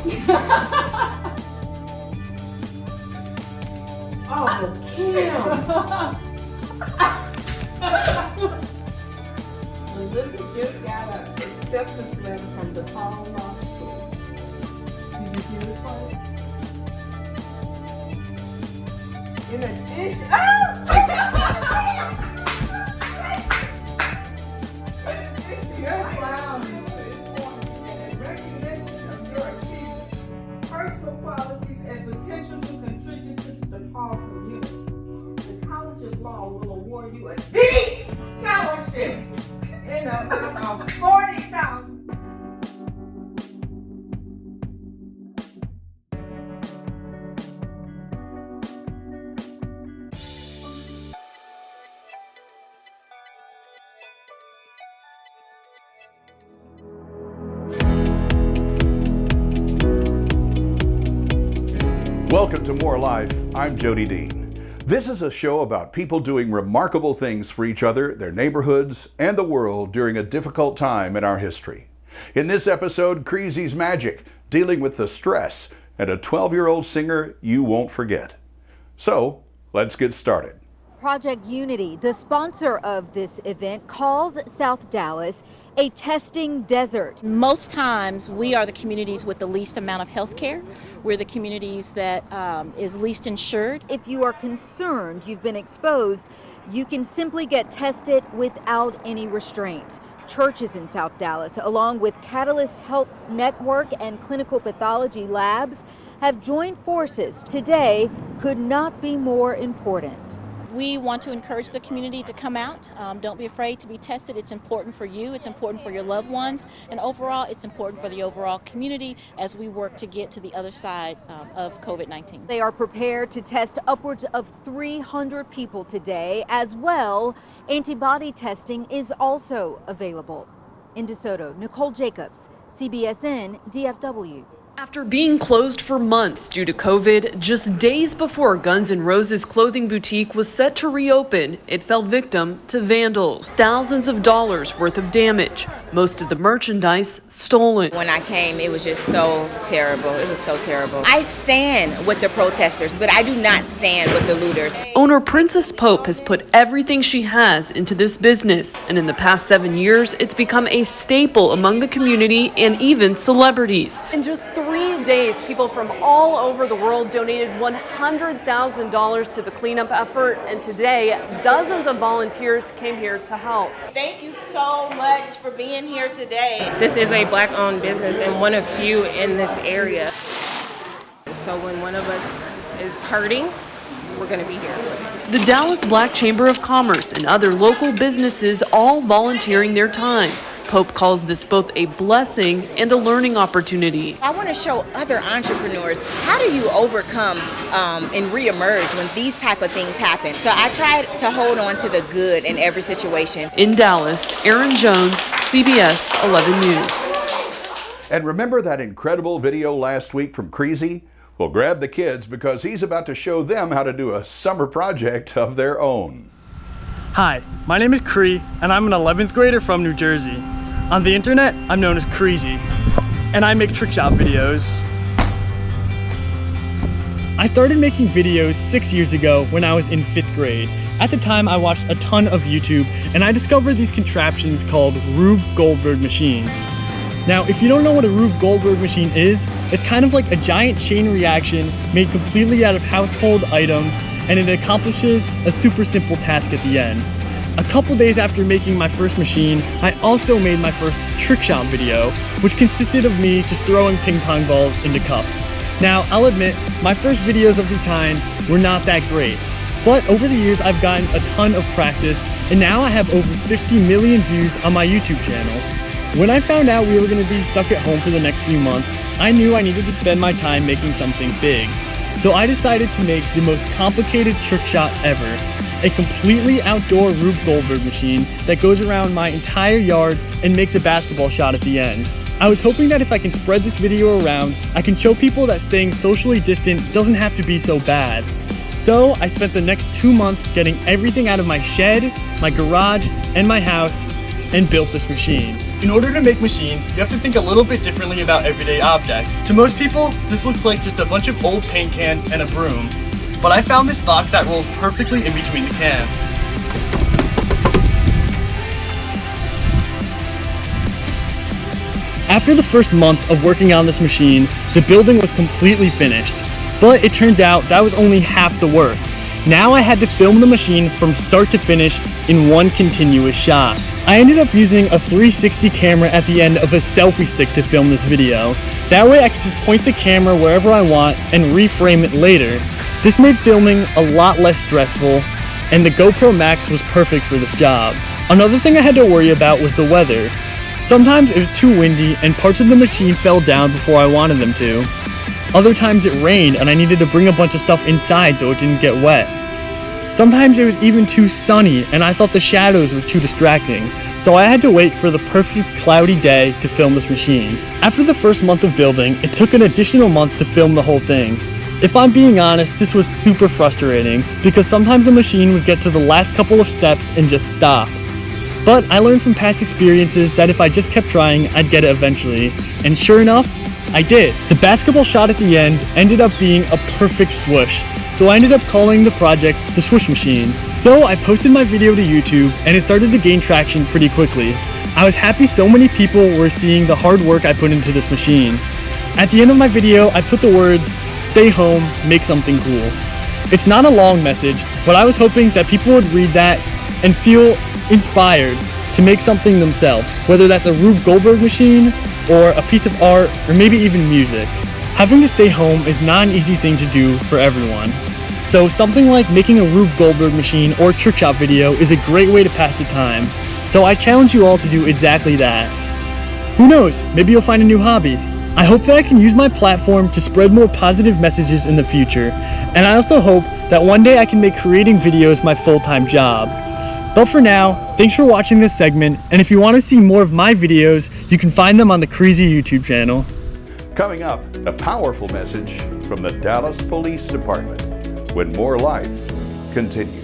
Oh, Kim. Melinda just got an acceptance letter from the Paul Law School. Did you see this part? In addition, you're a clown. In recognition of your achievements, personal qualities, and potential to contribute to the DePaul community, the College of Law will award you a deep scholarship in a amount of $40,000. Welcome to More Life. I'm Jody Dean. This is a show about people doing remarkable things for each other, their neighborhoods, and the world during a difficult time in our history. In this episode, Creezy's Magic, dealing with the stress, and a 12-year-old singer you won't forget. So, let's get started. Project Unity, the sponsor of this event, calls South Dallas a testing desert. Most times we are the communities with the least amount of health care. We're the communities that is least insured. If you are concerned you've been exposed, you can simply get tested without any restraints. Churches in South Dallas, along with Catalyst Health Network and clinical pathology labs, have joined forces. Today could not be more important. We want to encourage the community to come out. Don't be afraid to be tested. It's important for you, it's important for your loved ones, and overall it's important for the overall community as we work to get to the other side of COVID-19. They are prepared to test upwards of 300 people today. As well, antibody testing is also available. In DeSoto, Nicole Jacobs, CBSNDFW. After being closed for months due to COVID, just days before Guns N' Roses clothing boutique was set to reopen, it fell victim to vandals. Thousands of dollars worth of damage, most of the merchandise stolen. When I came, it was just so terrible. It was so terrible. I stand with the protesters, but I do not stand with the looters. Owner Princess Pope has put everything she has into this business, and in the past 7 years, it's become a staple among the community and even celebrities. In just 3 days, people from all over the world donated $100,000 to the cleanup effort, and today, dozens of volunteers came here to help. Thank you so much for being here today. This is a Black-owned business and one of few in this area. So when one of us is hurting, we're going to be here. The Dallas Black Chamber of Commerce and other local businesses all volunteering their time. Pope calls this both a blessing and a learning opportunity. I want to show other entrepreneurs how do you overcome and reemerge when these type of things happen. So I try to hold on to the good in every situation. In Dallas, ERIN Jones, CBS 11 News. And remember that incredible video last week from Creezy? Well, grab the kids because he's about to show them how to do a summer project of their own. Hi, my name is Cree, and I'm an 11th grader from New Jersey. On the internet, I'm known as Creezy, and I make trick shot videos. I started making videos 6 years ago when I was in 5th grade. At the time, I watched a ton of YouTube, and I discovered these contraptions called RUBE GOLDBERG machines. Now, if you don't know what a RUBE GOLDBERG machine is, it's kind of like a giant chain reaction made completely out of household items, and it accomplishes a super simple task at the end. A couple days after making my first machine, I also made my first trick shot video, which consisted of me just throwing ping pong balls into cups. Now, I'll admit, my first videos of the kind were not that great, but over the years I've gotten a ton of practice, and now I have over 50 million views on my YouTube channel. When I found out we were going to be stuck at home for the next few months, I knew I needed to spend my time making something big. So I decided to make the most complicated trick shot ever. A completely outdoor RUBE GOLDBERG machine that goes around my entire yard and makes a basketball shot at the end. I was hoping that if I can spread this video around, I can show people that staying socially distant doesn't have to be so bad. So I spent the next 2 months getting everything out of my shed, my garage, and my house, and built this machine. In order to make machines, you have to think a little bit differently about everyday objects. To most people, this looks like just a bunch of old paint cans and a broom. But I found this box that rolls perfectly in between the cans. After the first month of working on this machine, the building was completely finished. But it turns out that was only half the work. Now I had to film the machine from start to finish in one continuous shot. I ended up using a 360 camera at the end of a selfie stick to film this video. That way I could just point the camera wherever I want and reframe it later. This made filming a lot less stressful, and the GoPro Max was perfect for this job. Another thing I had to worry about was the weather. Sometimes it was too windy and parts of the machine fell down before I wanted them to. Other times it rained and I needed to bring a bunch of stuff inside so it didn't get wet. Sometimes it was even too sunny and I thought the shadows were too distracting, so I had to wait for the perfect cloudy day to film this machine. After the first month of building, it took an additional month to film the whole thing. If I'm being honest, this was super frustrating because sometimes the machine would get to the last couple of steps and just stop. But I learned from past experiences that if I just kept trying, I'd get it eventually. And sure enough, I did. The basketball shot at the end ended up being a perfect swoosh. So I ended up calling the project the Swoosh Machine. So I posted my video to YouTube and it started to gain traction pretty quickly. I was happy so many people were seeing the hard work I put into this machine. At the end of my video, I put the words, "Stay home, make something cool." It's not a long message, but I was hoping that people would read that and feel inspired to make something themselves, whether that's a Rube Goldberg machine or a piece of art or maybe even music. Having to stay home is not an easy thing to do for everyone. So something like making a Rube Goldberg machine or trick shot video is a great way to pass the time. So I challenge you all to do exactly that. Who knows, maybe you'll find a new hobby. I hope that I can use my platform to spread more positive messages in the future, and I also hope that one day I can make creating videos my full-time job. But for now, thanks for watching this segment, and if you want to see more of my videos, you can find them on the Creezy YouTube channel. Coming up, a powerful message from the Dallas Police Department when more life continues.